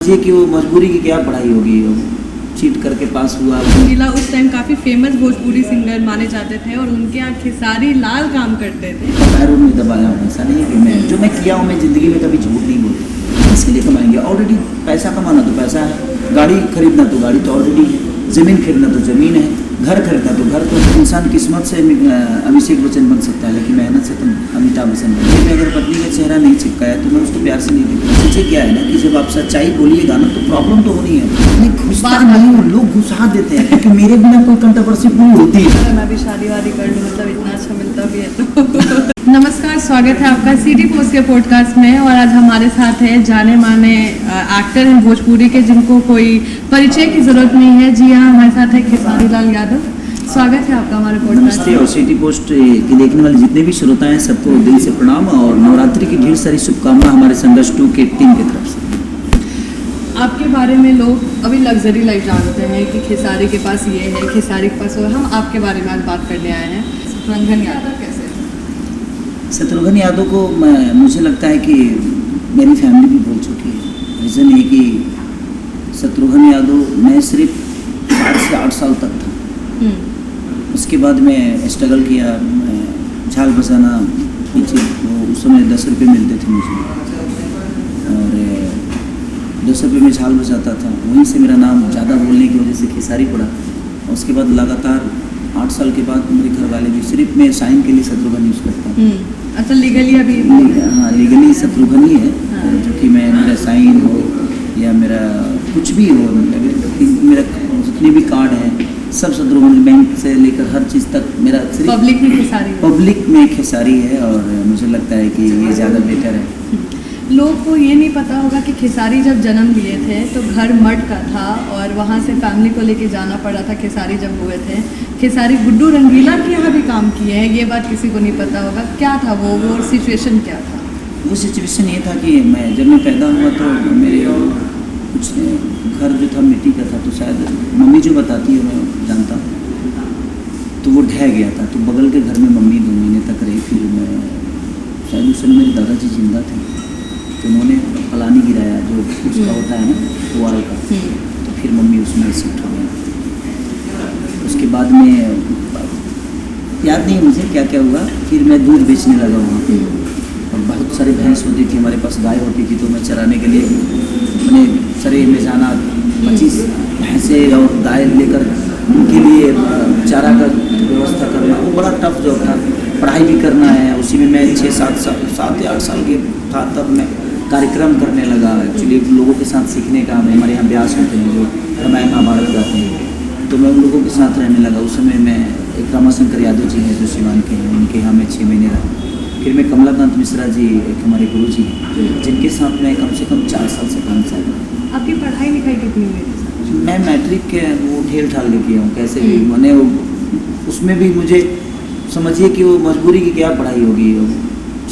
ये कि वो मजबूरी की क्या पढ़ाई होगी, वो चीट करके पास हुआ। रंगीला उस टाइम काफ़ी फेमस भोजपुरी सिंगर माने जाते थे और उनके यहाँ खेसारी लाल काम करते थे। पैरों में दबाया हूँ, ऐसा नहीं है कि मैं जो मैं किया हूँ, मैं ज़िंदगी में कभी झूठ नहीं बोलता। इसके लिए कमाएंगे, ऑलरेडी पैसा कमाना तो पैसा है, गाड़ी खरीदना तो गाड़ी तो ऑलरेडी है, ज़मीन खरीदना तो ज़मीन है, घर खरीदना तो घर। तो इंसान किस्मत से अभिषेक बच्चन बन सकता है, लेकिन मेहनत से तुम अमिताभ बच्चन बन। लेकिन अगर पत्नी का चेहरा नहीं चिपकाया तो मैं उसको प्यार से नहीं देखता। सोचिए क्या है ना कि जब आप सच्चाई बोलिएगा ना तो प्रॉब्लम तो होनी है। मैं घुसता नहीं हूँ, लोग घुसा देते हैं क्योंकि मेरे बिना कोई कंट्रोवर्सी पूरी होती है। अगर मैं भी शादी वादी कर लूँ, मतलब इतना अच्छा मिलता भी है तो नमस्कार, स्वागत है आपका सिटी पोस्ट के पॉडकास्ट में। और आज हमारे साथ है जाने माने एक्टर हैं भोजपुरी के, जिनको कोई परिचय की जरूरत नहीं है। जी हाँ, हमारे साथ है खेसारी लाल यादव। स्वागत है आपका हमारे पॉडकास्ट। नमस्ते। और सिटी पोस्ट की देखने वाले जितने भी श्रोता हैं सबको दिल से प्रणाम और नवरात्रि की ढेर सारी शुभकामनाएं हमारे संघर्ष 2 के टीम की तरफ से। आपके बारे में लोग अभी लग्जरी लाइफ जानते हैं कि खेसारी के पास ये है, खेसारी के पास वो है। हम आपके बारे में आज बात करने आए हैं। शत्रुघ्न यादव कैसे? शत्रुघ्न यादव को मुझे लगता है कि मेरी फैमिली भी भूल चुकी है। रीज़न ये कि शत्रुघ्न यादव मैं सिर्फ 7 से 8 साल तक था। उसके बाद मैं स्ट्रगल किया, झाल बजाना पीछे, उस समय 10 रुपये मिलते थे मुझे और 10 रुपये में झाल बजाता था। वहीं से मेरा नाम ज़्यादा बोलने की वजह से खेसारी पड़ा। उसके बाद लगातार 8 साल के बाद मेरे घर वाले भी, सिर्फ मैं साइन के लिए शत्रुघ्न यूज़ करता हूँ। अच्छा, लीगली अभी? हाँ, लीगली शत्रुघ्न ही है। हाँ। जो कि मैं मेरा साइन हो या मेरा कुछ भी हो, मेरा जितने भी कार्ड हैं सब शत्रुघ्न, बैंक से लेकर हर चीज़ तक मेरा सिर्फ पब्लिक में खेसारी है। पब्लिक में खेसारी है और मुझे लगता है कि ये ज़्यादा बेटर है। लोग को ये नहीं पता होगा कि खेसारी जब जन्म लिए थे तो घर मठ का था और वहाँ से फैमिली को लेके जाना पड़ा था। खेसारी जब हुए थे, खेसारी गुड्डू रंगीला के यहाँ भी काम किए हैं, ये बात किसी को नहीं पता होगा। क्या था वो सिचुएशन क्या था? वो सिचुएशन ये था कि जब मैं पैदा हुआ तो मेरे कुछ घर जो था मिट्टी का था, तो शायद मम्मी जो बताती है मैं जानता हूँ, तो वो ढह गया था। तो बगल के घर में मम्मी 2 महीने तक रही। फिर मैं शायद उस समय मेरे दादाजी जिंदा थे, तो उन्होंने पलानी गिराया जो उसका होता है ना, पुआल का। तो फिर मम्मी उसमें शिफ्ट हो गई। उसके बाद में याद नहीं मुझे क्या क्या हुआ। फिर मैं दूध बेचने लगा वहाँ पे और बहुत सारी भैंस होती थी, हमारे पास गाय होती थी। तो मैं चराने के लिए अपने सरे में जाना, 25 भैंसें और गाय लेकर उनके लिए चारा का व्यवस्था करना, वो बड़ा टफ जॉब था। पढ़ाई भी करना है, उसी में मैं 7 या 8 साल के था तब मैं कार्यक्रम करने लगा। एक्चुअली लोगों के साथ सीखने का, हमारे यहाँ ब्यास होते हैं जो रामायण महाभारत गाते हैं, तो मैं उन लोगों के साथ रहने लगा। उस समय मैं एक रमाशंकर यादव जी हैं जो सिवान के हैं, उनके यहाँ मैं 6 महीने रहा। फिर मैं कमलाकांत मिश्रा जी, एक हमारे गुरु जी हैं, जिनके साथ मैं कम से कम 4 साल से 5 साल। आपकी पढ़ाई लिखाई कितनी हुई? मैं मैट्रिक के वो ढेल ठाल के किया हूँ कैसे भी। मैंने उसमें भी मुझे समझिए कि वो मजबूरी की क्या पढ़ाई होगी,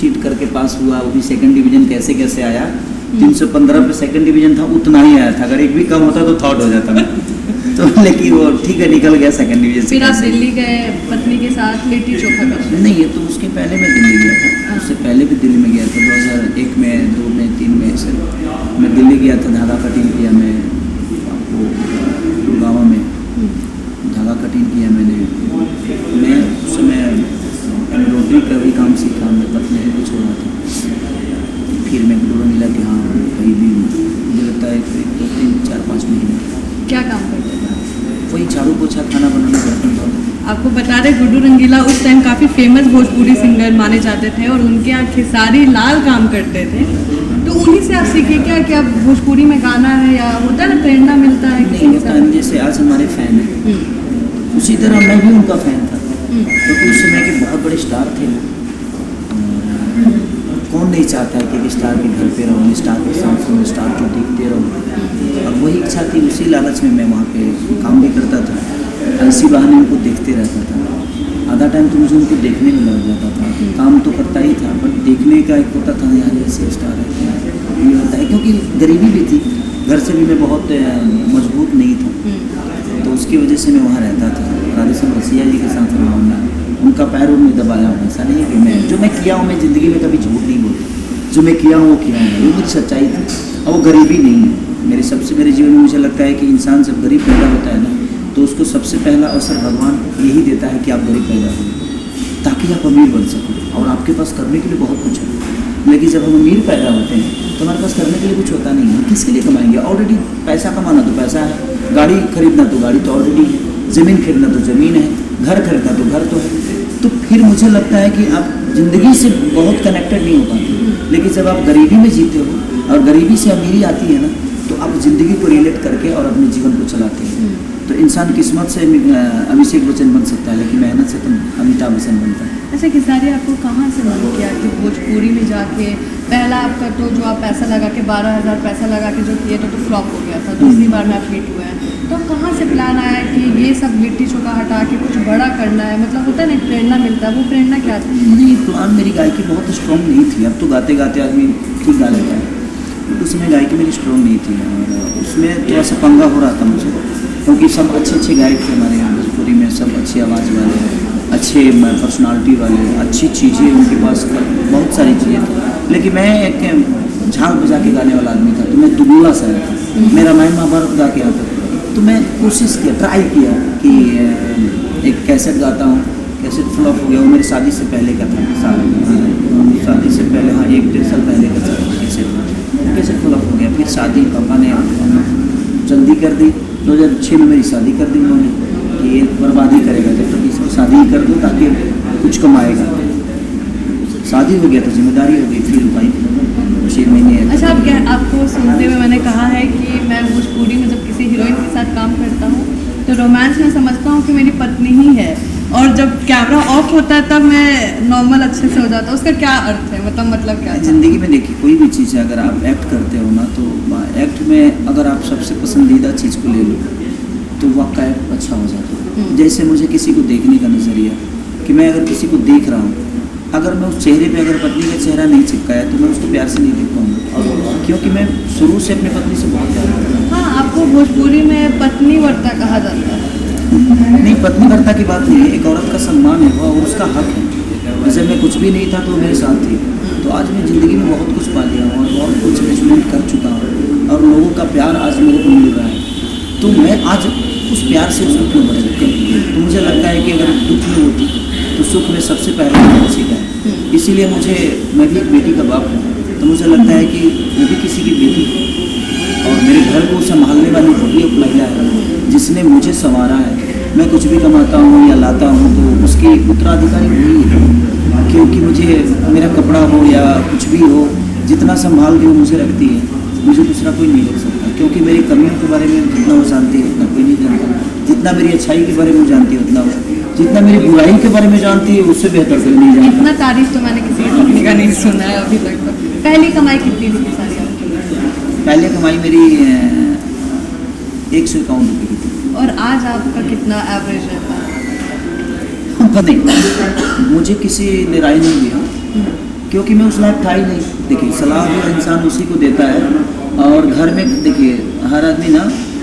चीट करके पास हुआ। वो भी 2nd डिवीज़न कैसे कैसे आया, 315 पे 2nd डिवीज़न था, उतना ही आया था। अगर एक भी कम होता तो थर्ड हो जाता मैं तो, लेकिन वो ठीक है निकल गया 2nd डिवीज़न से। फिर आप दिल्ली गए पत्नी के साथ लिट्टी चोखा करने? नहीं, ये तो उसके पहले मैं दिल्ली गया था। उससे पहले भी दिल्ली में गया था 2001 में, 2 में, 3 में से मैं दिल्ली गया था। धागा कटिंग किया मैं, आपको गुड़गांव में धागा कटिंग किया मैंने। मैं उस समय एम्ब्रॉयडरी का भी काम सीखा, मैं पत्नी को छोड़ा था। फिर मैं गुड्डू रंगीला के यहाँ कहीं भी मुझे लगता है 2, 3, 4, 5 महीने। क्या काम करते थे? वही झाड़ू पोछा, खाना बनाना, बर्तन धोना। आपको बता रहे गुड्डू रंगीला उस टाइम काफ़ी फेमस भोजपुरी सिंगर माने जाते थे और उनके यहाँ खेसारी लाल काम करते थे। तो उन्हीं से आप सीखे क्या कि आप भोजपुरी में गाना है, या होता है ना प्रेरणा मिलता है? नहीं होता है, जैसे आज हमारे फ़ैन हैं उसी तरह मैं भी उनका फ़ैन था, क्योंकि उस समय के बहुत बड़े स्टार थे। कौन नहीं चाहता है कि एक स्टार के घर पे रहो, स्टार के साथ रहो, स्टार को देखते रहो। और वही इच्छा थी, उसी लालच में मैं वहाँ पे काम भी करता था। इसी बहाने उनको देखते रहता था। आधा टाइम तो मुझे उनको देखने में लग जाता था। काम तो करता ही था, बट देखने का एक होता था यार ऐसे स्टार है, ये होता है। क्योंकि गरीबी भी थी, घर से भी मैं बहुत मजबूत नहीं था, तो उसकी वजह से मैं वहाँ रहता था। राधेश्याम रसिया जी के साथ रहा हूँ मैं, उनका पैरों में दबाया हूँ। ऐसा नहीं है कि मैं जो मैं किया हूँ, मैं ज़िंदगी में कभी झूठ नहीं बोलता। जो मैं किया हूँ वो किया हूँ, वो मेरी सच्चाई थी। और वो गरीबी नहीं है, मेरे लगता है कि इंसान जब गरीब पैदा होता है ना, तो उसको सबसे पहला अवसर भगवान यही देता है कि आप गरीब पैदा हो, ताकि आप अमीर बन सको। और आपके पास करने के लिए बहुत कुछ है, लेकिन जब हम अमीर पैदा होते हैं तो हमारे पास करने के लिए कुछ होता नहीं है। किसके लिए कमाएंगे? ऑलरेडी पैसा कमाना तो पैसा है, गाड़ी खरीदना तो गाड़ी तो ऑलरेडी है, ज़मीन खरीदना तो ज़मीन है, घर खरीदना तो घर तो है। तो फिर मुझे लगता है कि आप ज़िंदगी से बहुत कनेक्टेड नहीं हो पाते। लेकिन जब आप गरीबी में जीते हो और गरीबी से अमीरी आती है ना, तो आप ज़िंदगी को रिलेट करके और अपने जीवन को चलाते हैं। तो इंसान किस्मत से अभिषेक बच्चन बन सकता है, लेकिन मेहनत से तो अमिताभ बच्चन बनता है। अच्छा खेसारी, आपको कहाँ से मन किया कि भोजपुरी में जाके, पहला आपका तो जो आप पैसा लगा के 12,000 पैसा लगा के जो किए तो फ्लॉप हो गया था, दूसरी बार में आप हिट हुए हैं, तो कहाँ से प्लान आया कि ये सब लिट्टी चोखा हटा के कुछ बड़ा करना है? मतलब होता है ना, प्रेरणा मिलता है, वो प्रेरणा क्या थी? नहीं, प्लान मेरी गायकी बहुत स्ट्रॉन्ग नहीं थी। अब तो गाते गाते आदमी ठीक गा लेता है, उस समय गायकी मेरी स्ट्रॉन्ग नहीं थी और उसमें थोड़ा सा पंगा हो रहा था मुझे, क्योंकि सब अच्छे अच्छे गायक थे हमारे यहाँ भोजपुरी में, सब अच्छी आवाज़ वाले, अच्छे पर्सनालिटी वाले, अच्छी चीज़ें उनके पास, बहुत सारी चीज़ें थी। लेकिन मैं एक झाग बजा के गाने वाला आदमी था, तो मैं दुबला सा था, मैं रामायण महाभारत गा के आता था। तो मैं कोशिश किया, ट्राई किया कि एक कैसेट गाता हूँ, कैसेट फ्लॉप हो गया। वो मेरी शादी से पहले का था, शादी से पहले, हाँ 1-1.5 साल पहले का था कैसेट फ्लॉप हो गया। फिर शादी पापा ने जल्दी कर दी, 2006 में मेरी शादी कर दी उन्होंने कि ये बर्बादी करेगा, जब तक इसको शादी ही कर दो ताकि कुछ कमाएगा। शादी हो गया तो जिम्मेदारी हो गई, फिर भाई 6 महीने। अच्छा, आपको सुनते हुए मैंने कहा है कि मैं भोजपुरी में जब किसी हीरोइन के साथ काम करता हूँ तो रोमांस में समझता हूँ कि मेरी पत्नी ही है, और जब कैमरा ऑफ होता है तब मैं नॉर्मल अच्छे से हो जाता हूँ। उसका क्या अर्थ है, मतलब क्या है? ज़िंदगी में देखिए, कोई भी चीज़ है, अगर आप एक्ट करते हो ना, तो एक्ट में अगर आप सबसे पसंदीदा चीज़ को ले लो तो वो आपका एक्ट अच्छा हो जाता है। जैसे मुझे किसी को देखने का नज़रिया, कि मैं अगर किसी को देख रहा हूँ, अगर मैं उस चेहरे पे अगर पत्नी का चेहरा नहीं चिपकाया तो मैं उसको प्यार से नहीं देख पाऊँगा, क्योंकि मैं शुरू से अपनी पत्नी से बहुत प्यार करता हूँ। हाँ, आपको भोजपुरी में पत्नी वर्ता कहा जाता है। नहीं, पत्नी वर्ता की बात नहीं है, एक औरत का सम्मान है वो और उसका हक है। वैसे मैं कुछ भी नहीं था तो मेरे साथ थी, तो आज मैं ज़िंदगी में बहुत कुछ पा लिया हूँ और बहुत कुछ अचीवमेंट कर चुका हूँ और लोगों का प्यार आज मेरे को मिल रहा है। तो मैं आज उस प्यार से उसको क्यों बदल सकता? तो मुझे लगता है कि अगर दुख में होती तो सुख में सबसे पहले किसी का है। इसीलिए मैं भी एक बेटी का बाप हूँ, तो मुझे लगता है कि वो भी किसी की बेटी है और मेरे घर को संभालने वाली वही एक महिला है जिसने मुझे संवारा है। मैं कुछ भी कमाता हूँ या लाता हूँ तो उसकी उत्तराधिकारी वही है, क्योंकि मुझे मेरा कपड़ा हो या कुछ भी हो, जितना संभाल के वो मुझे रखती है, मुझे दूसरा कोई नहीं रख सकता। क्योंकि मेरी कमियों के बारे में जितना वो जानती है उतना कोई नहीं जानता, जितना मेरी अच्छाई के बारे में जानती है उतना वो, जितना मेरी बुराई के बारे में जानती है उससे बेहतर कोई नहीं जानता। इतना तारीफ तो मैंने किसी कंपनी का नहीं सुना है अभी तक। तो पहली कमाई कितनी थी सारी आपकी? पहले कमाई मेरी 151 रुपये की थी। और आज आपका कितना एवरेज रहता है? पता नहीं, मुझे किसी ने राय नहीं दिया, क्योंकि मैं उस लायक था ही नहीं। देखिए, सलाह जो इंसान उसी को देता है, और घर में देखिए हर आदमी ना,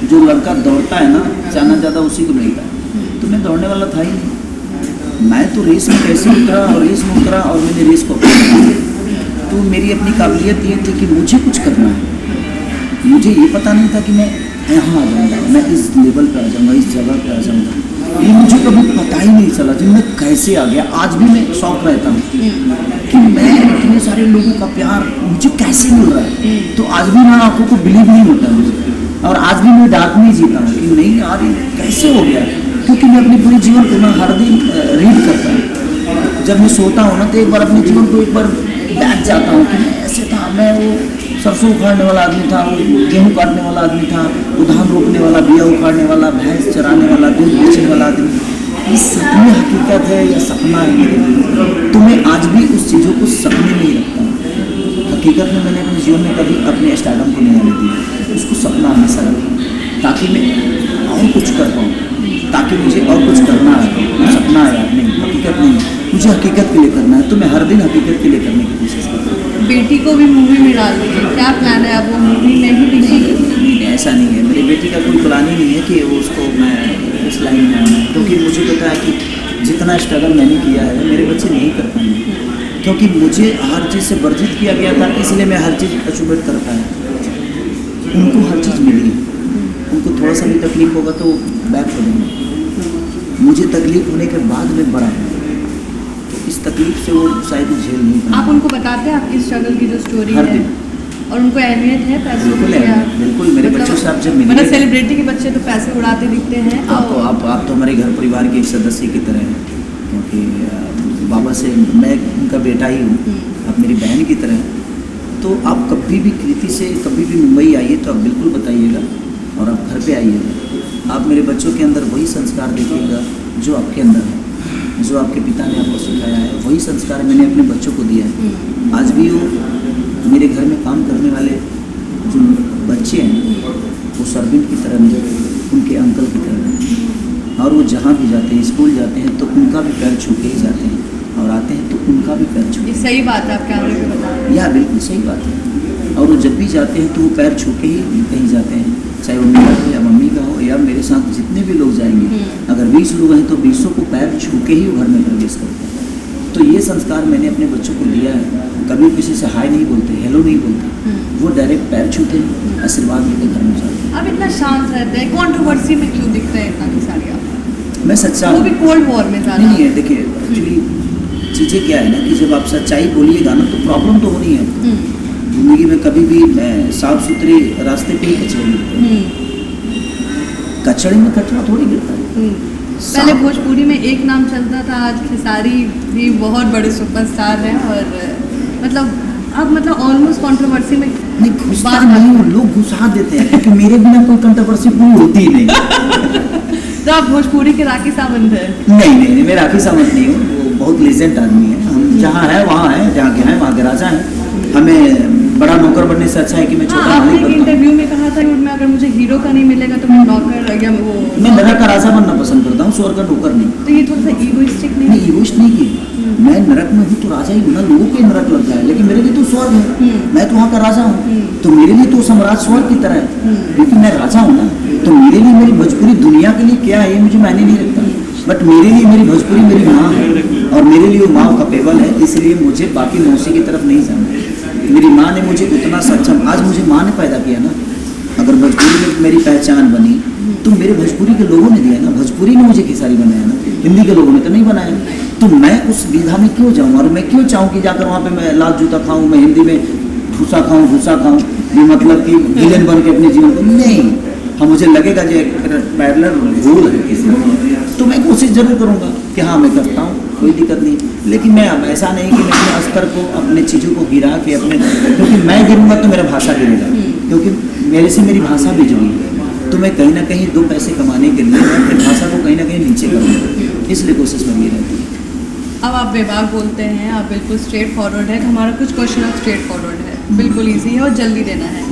जो लड़का दौड़ता है ना, जाना ज़्यादा उसी को मिलता है। तो मैं दौड़ने वाला था ही नहीं, मैं तो रेस में कैसे उतरा और रेस में उतरा और मैंने रेस को अपना। तो मेरी अपनी काबिलियत ये थी कि मुझे कुछ करना है। मुझे ये पता नहीं था कि मैं यहाँ आ जाऊँगा, मैं इस लेवल पे आ जाऊँगा, इस जगह पे आ जाऊँगा, ये मुझे कभी पता ही नहीं चला कि मैं कैसे आ गया। आज भी मैं शौक रहता हूँ कि मैं इतने सारे लोगों का प्यार मुझे कैसे मिल रहा है। तो आज भी मैं आंखों को बिलीव नहीं होता मुझे, और आज भी मैं डार्क में जीता हूँ कि नहीं यार ये कैसे हो गया, क्योंकि मैं अपने पूरे जीवन को ना हर दिन रीड करता हूँ। जब मैं सोता हूँ ना तो एक बार अपने जीवन को एक बार बैठ जाता हूँ कि मैं ऐसे था, मैं वो सरसों उखाड़ने वाला आदमी था, वो गेहूँ काटने वाला आदमी था, वो धान रोपने वाला, बिया उखाड़ने वाला, भैंस चराने वाला, दूध बेचने वाला आदमी। ये सपने हकीकत है या सपना है मेरे लिए? तो मैं आज भी उस चीज़ों को सपने में ही रखता हूँ। हकीकत में मैंने अपने जीवन में कभी अपने स्टार्टअप को नहीं आने दिया, उसको सपना हमेशा रखा ताकि मैं और कुछ कर पाऊँ, ताकि मुझे और कुछ करना है। सपना है यार, नहीं हकीकत नहीं, मुझे हकीकत के लिए करना है, तो मैं हर दिन हकीकत के लिए करने की कोशिश करता हूँ। बेटी को भी मूवी में डाल दिए, क्या प्लान है? अब वो मूवी में ही दिखेगी? ऐसा नहीं है, मेरी बेटी का कोई प्लान ही नहीं है कि वो उसको मैं इस लाइन में आना है, क्योंकि मुझे पता है कि जितना स्ट्रगल मैंने किया है मेरे बच्चे नहीं कर पाएंगे, क्योंकि मुझे हर चीज़ से वर्जित किया गया था, इसलिए मैं हर चीज़ अचीवमेंट कर पाया। उनको हर चीज़ मिली, उसको थोड़ा सा भी तकलीफ होगा तो बैक हो जाएंगे। मुझे तकलीफ होने के बाद में बड़ा है, तो इस तकलीफ से वो शायद झेल नहीं पाए। आप उनको बताते हैं आपकी स्ट्रगल की जो स्टोरी हर है, दिन। और उनको अहमियत है पैसों बिल्कुल की? है, बिल्कुल। मेरे बच्चों से आप जब मिलिए, मतलब सेलिब्रिटी के बच्चे तो पैसे उड़ाते दिखते हैं। आप तो हमारे घर परिवार के एक सदस्य की तरह हैं, क्योंकि बाबा से मैं उनका बेटा ही हूँ, आप मेरी बहन की तरह हैं। तो आप कभी भी कृति से कभी भी मुंबई आइए तो आप बिल्कुल बताइएगा, और आप घर पे आइएगा। आप मेरे बच्चों के अंदर वही संस्कार देखिएगा जो आपके अंदर है, जो आपके पिता ने आपको सिखाया है, वही संस्कार मैंने अपने बच्चों को दिया है। आज भी वो मेरे घर में काम करने वाले जो बच्चे हैं वो सर्वेंट की तरह नहीं, उनके अंकल की तरह नहीं। और वो जहाँ भी जाते हैं, स्कूल जाते हैं तो उनका भी पैर छू के ही जाते हैं, और आते हैं तो उनका भी पैर छू। ये सही बात है, आप कैमरे पे बता रहे हैं। या बिल्कुल सही बात है। और वो जब भी जाते हैं तो वो पैर छू के ही कहीं जाते हैं, चाहे वो मेरा हो या मम्मी का हो या मेरे साथ जितने भी लोग जाएंगे। अगर 20 लोग हैं तो 20 को पैर छू के ही वो घर में प्रवेश करते हैं। तो ये संस्कार मैंने अपने बच्चों को दिया है। कभी किसी से हाय नहीं बोलते, हेलो नहीं बोलते, वो डायरेक्ट पैर छूते हैं, आशीर्वाद लेकर घर में जाते हैं। आप इतना शांत रहते हैं, कंट्रोवर्सी में क्यों दिखते हैं इतना खिसाड़ी आप? मैं सच्चा वो भी कोल्ड वॉर में ज़्यादा। नहीं है। देखिए एक्चुअली चीज़ें क्या है ना कि जब आप सच्चाई बोलिएगा ना तो प्रॉब्लम तो होनी है। जिंदगी में कभी भी साफ सुथरे रास्ते पे ही कचरे गिरते हैं, कचड़े में कचरा थोड़ी गिरता है। पहले भोजपुरी में एक नाम चलता था, आज खेसारी भी बहुत बड़े सुपरस्टार हैं, और मतलब ऑलमोस्ट कंट्रोवर्सी में नहीं घुसता नहीं, लोग घुसा देते हैं, क्योंकि मेरे बिना कोई कंट्रोवर्सी पूरी होती ही नहीं। तो आप भोजपुरी के राखी सावंत हैं? नहीं, मैं राखी सावंत नहीं हूँ। वो बहुत लीजेंट आदमी है। हम जहाँ है वहाँ है, जहाँ के हैं वहाँ के राजा हैं। हमें बड़ा नौकर बनने से अच्छा है कि मैं छोटा आपने मालिक एक बनता हूँ। इंटरव्यू में कहा था कि मैं अगर मुझे हीरो का नहीं मिलेगा तो मैं नौकर या वो। मैं नरक का राजा बनना पसंद करता हूँ, स्वर्ग का नौकर नहीं। तो ये थोड़ा सा ईगोइस्टिक नहीं? नहीं, ईगोइस्ट नहीं की। मैं नरक में हूँ तो राजा ही हूँ ना, लोगों के नरक लगता है, लेकिन मेरे लिए तो स्वर्ग है। मैं तो वहाँ का राजा हूँ, तो मेरे लिए तो साम्राज्य स्वर्ग की तरह है, क्योंकि मैं राजा हूँ ना। तो मेरे लिए मेरी भोजपुरी दुनिया के लिए क्या है ये मुझे मायने नहीं रखता, बट मेरे लिए मेरी भोजपुरी मेरी माँ है, और मेरे लिए वो माँ का पेबल है। इसलिए मुझे बाकी मौसी की तरफ नहीं जाना। मेरी माँ ने मुझे उतना सक्षम, आज मुझे माँ ने पैदा किया ना। अगर भोजपुरी में मेरी पहचान बनी तो मेरे भोजपुरी के लोगों ने दिया ना, भोजपुरी ने मुझे खेसारी बनाया ना, हिंदी के लोगों ने तो नहीं बनाया। तो मैं उस विधा में क्यों जाऊँ, और मैं क्यों चाहूँ कि जाकर वहाँ पे मैं लाल जूता खाऊँ, मैं हिंदी में भूसा खाऊँ, ये मतलब कि विलेन बन के अपने जीवन को नहीं। हाँ, मुझे लगेगा जो एक पैरेलल रोल है किसी, तो मैं कोशिश जरूर करूँगा कि हाँ मैं करता हूँ, कोई दिक्कत नहीं। लेकिन मैं अब ऐसा नहीं कि मैं अपने स्तर को, अपने चीज़ों को गिरा के अपने, क्योंकि मैं गिरूँगा तो मेरा भाषा गिरेगा, क्योंकि मेरे से मेरी भाषा भी जुड़ी है। तो मैं कहीं ना कहीं 2 पैसे कमाने के लिए मैं अपनी भाषा को कहीं ना कहीं नीचे करूँगा, इसलिए कोशिश मेरी रहती है। अब आप बेबाक बोलते हैं, आप बिल्कुल स्ट्रेट फॉरवर्ड है। हमारा कुछ क्वेश्चन अब स्ट्रेट फॉरवर्ड है, बिल्कुल ईजी है और जल्दी देना है।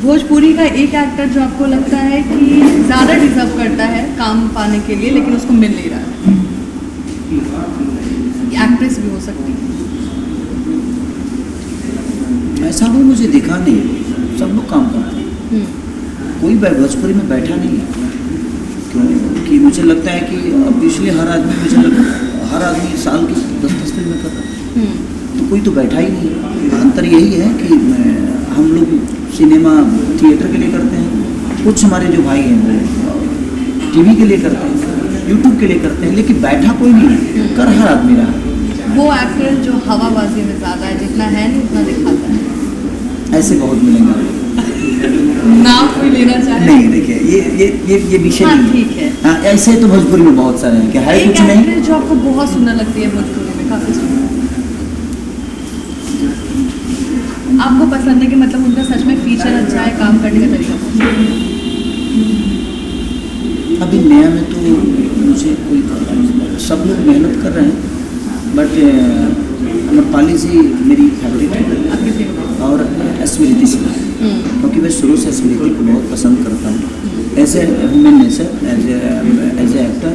भोजपुरी का एक एक्टर जो आपको लगता है कि ज़्यादा डिजर्व करता है काम पाने के लिए, लेकिन उसको मिल नहीं रहा है? एक्ट्रेस भी हो सकती है। ऐसा भी मुझे दिखा नहीं, सब लोग काम करते हैं, कोई भोजपुरी में बैठा नहीं है। क्योंकि मुझे लगता है कि अब पिछले हर आदमी साल की 10-10 फिल्में कर रहा है, तो कोई तो बैठा ही नहीं। अंतर यही है कि हम लोग सिनेमा थिएटर के लिए करते हैं, कुछ हमारे जो भाई हैं वो टीवी के लिए करते हैं, यूट्यूब के लिए करते हैं, लेकिन बैठा कोई नहीं है, कर हर आदमी रहा। वो एक्टर जो हवाबाजी में ज़्यादा है, जितना है नहीं उतना दिखाता है, ऐसे बहुत मिलेंगे। नाम कोई लेना चाहे? नहीं, देखिए ये विषय नहीं है। ठीक है। हाँ, ऐसे तो भोजपुरी में बहुत सारे हैं, क्या है कुछ नहीं। एक्ट्रेस जो आपको बहुत सुंदर लगती है भोजपुरी में, काफ़ी सुंदर आपको पसंद है, कि मतलब उनका सच में फीचर अच्छा है, काम करने का तरीका? अभी नया में तो मुझे कोई, सब लोग मेहनत कर रहे हैं, बट अमरपाली जी मेरी फेवरेट है, और स्मृति सिन्हा, क्योंकि मैं शुरू से स्मृति को बहुत पसंद करता हूँ। As a human nature, as a actor,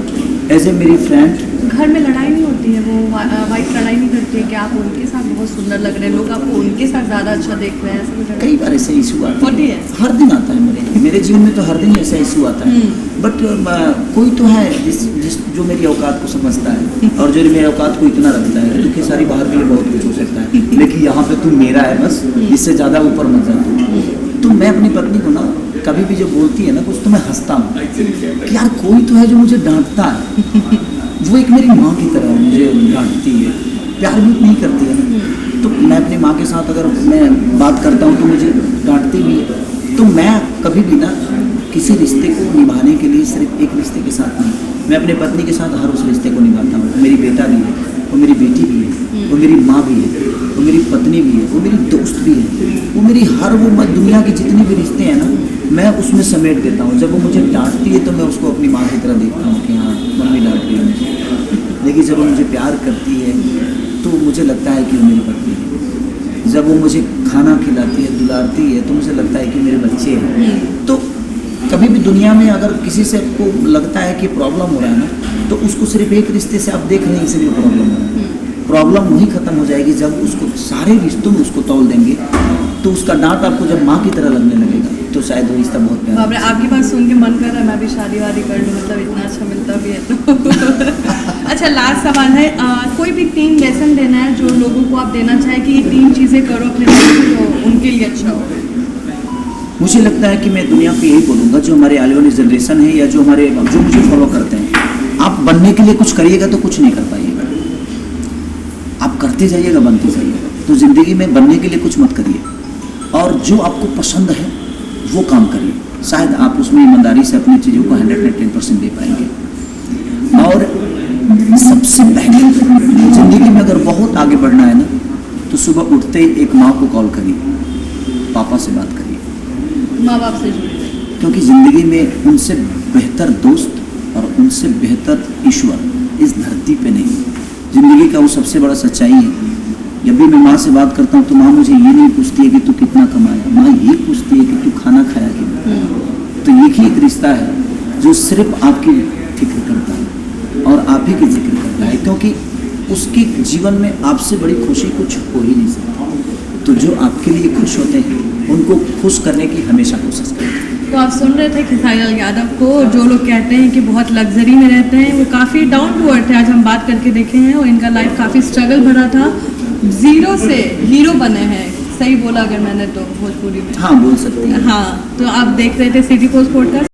as a मेरी फ्रेंड। घर में लड़ाई नहीं होती है, वो वाइफ लड़ाई नहीं करती है कि आप उनके साथ बहुत सुंदर लग रहे हैं, लोग आपको उनके साथ ज़्यादा अच्छा देख रहे हैं, ऐसा कुछ? कई बार ऐसा इशू आता होती है, हर दिन आता है मेरे जीवन में, तो हर दिन ऐसा इशू आता है। बट कोई तो है जो मेरी औकात को समझता है, और जो मेरे औकात को इतना रखता है कि सारी बाहर के लिए बहुत कुछ हो सकता है, लेकिन यहाँ पे तू मेरा है बस, इससे ज़्यादा ऊपर मत जा। तो मैं अपनी पत्नी को ना कभी भी जब बोलती है ना कुछ तो मैं हंसता हूँ कि यार कोई तो है जो मुझे डांटता है। वो एक मेरी माँ की तरह मुझे डांटती है, प्यार भी नहीं करती है ना। तो मैं अपनी माँ के साथ अगर मैं बात करता हूँ तो मुझे डांटती भी है। तो मैं कभी भी ना किसी रिश्ते को निभाने के लिए सिर्फ एक रिश्ते के साथ नहीं, मैं अपने पत्नी के साथ हर उस रिश्ते को निभाता हूँ। वो मेरी बेटा भी है, वो मेरी बेटी भी है, वो मेरी माँ भी है, वो मेरी पत्नी भी है, वो मेरी दोस्त भी है, वो मेरी हर वो दुनिया के जितने भी रिश्ते हैं ना मैं उसमें समेट देता हूँ। जब वो मुझे डांटती है तो मैं उसको अपनी माँ की तरह देखता हूँ कि हाँ मम्मी डांट रही है मुझे। लेकिन जब वो मुझे प्यार करती है तो मुझे लगता है कि वो मेरी पत्नी है। जब वो मुझे खाना खिलाती है, दुलारती है, तो मुझे लगता है कि मेरे बच्चे हैं। तो कभी भी दुनिया में अगर किसी से आपको लगता है कि प्रॉब्लम हो रहा है ना, तो उसको सिर्फ एक रिश्ते से आप देख रहे हैं इसलिए प्रॉब्लम हो रहा है। प्रॉब्लम वही खत्म हो जाएगी जब उसको सारे रिश्तों में उसको तौल देंगे, तो उसका डांट आपको जब माँ की तरह लगने लगेगा तो शायद वो रिश्ता बहुत प्यारा। बाप रे, आपकी बात सुन के मन कर रहा है मैं भी शादी वादी कर लूँ, मतलब इतना अच्छा मिलता भी है तो। अच्छा, लास्ट सवाल है, कोई भी 3 लेसन देना है जो लोगों को आप देना चाहे कि ये 3 चीज़ें करो अपने लाइफ में जो उनके लिए अच्छा हो। मुझे लगता है कि मैं दुनिया को यही बोलूँगा, जो हमारे आने वाली जनरेशन है या जो मुझे फॉलो करते हैं, आप बनने के लिए कुछ करिएगा तो कुछ नहीं कर पाइएगा। आप करते जाइएगा, बनते जाइएगा। तो ज़िंदगी में बनने के लिए कुछ मत करिए, और जो आपको पसंद है वो काम करिए। शायद आप उसमें ईमानदारी से अपनी चीज़ों को 110% दे पाएंगे। और सबसे पहले ज़िंदगी में अगर बहुत आगे बढ़ना है ना, तो सुबह उठते ही एक माँ को कॉल करिए, पापा से बात करिए, माँ बाप से जुड़े, क्योंकि ज़िंदगी में उनसे बेहतर दोस्त और उनसे बेहतर ईश्वर इस धरती पे नहीं। ज़िंदगी का वो सबसे बड़ा सच्चाई है। जब भी मैं माँ से बात करता हूँ तो माँ मुझे ये नहीं पूछती है कि तू कितना कमाया, माँ ये पूछती है कि तू खाना खाया कि नहीं। तो ये ही एक रिश्ता है जो सिर्फ आपकी फिक्र करता है और आप ही की जिक्र करता है, क्योंकि उसके जीवन में आपसे बड़ी खुशी कुछ हो ही नहीं सकती। तो जो आपके लिए खुश होते हैं उनको खुश करने की हमेशा कोशिश करें। तो आप सुन रहे थे खेसारी लाल यादव को, जो लोग कहते हैं कि बहुत लग्जरी में रहते हैं, वो काफ़ी डाउन टू अर्थ थे। आज हम बात करके देखे हैं और इनका लाइफ काफ़ी स्ट्रगल भरा था, 0 से हीरो बने हैं। सही बोला अगर मैंने तो भोजपुरी में? हाँ, बोल सकते हैं। हाँ, तो आप देख रहे थे सिटी पोस्ट पॉडकास्ट।